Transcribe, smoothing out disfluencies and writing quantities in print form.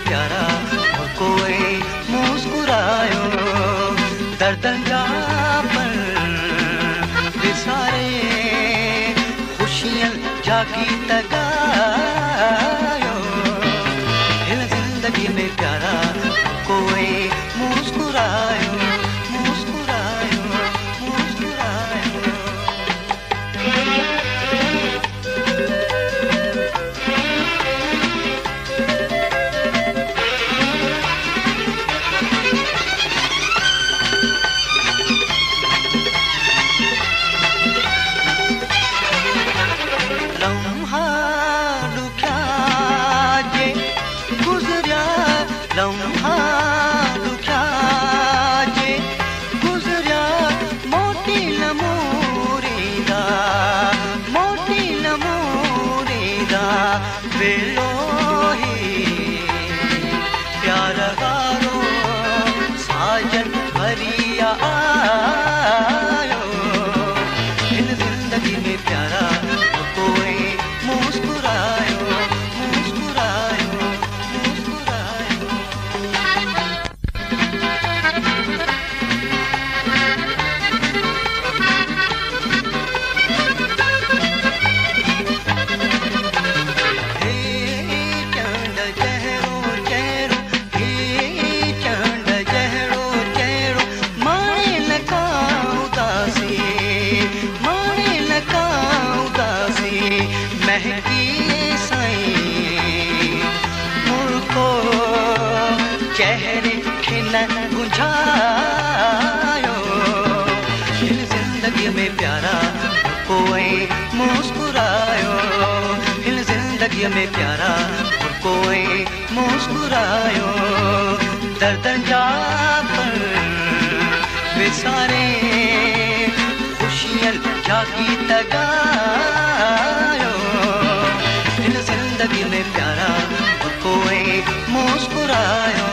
प्यारा और कोई मुस्कुरायो दर्दंगा पर विसारे खुशियां जागी तगायो दिल जिंदगी में प्यारा कोई मुस्कुरायो मुस्कुरायो मुस्कुरायो। लम्हा लुख्या जे गुजरिया लम्हा लुख्या जे गुजरिया मोटी लमूरीदा वेलो ही प्यार गारो साजन भरिया आयो इन जिंदगी में प्यारा कोई मुस्कुरायो मुस्कुरायो मुस्कुरायो। महकी साईं मुझको चेहरे खिन गुंजायो दिल जिंदगी में प्यारा कोई मुस्कुरायो दिल जिंदगी में प्यारा कोई मुस्कुरायो दर्दंगा पर विसारे खुशियां जागी तगायो दिल जिंदगी में प्यारा कोई मुस्कुरायो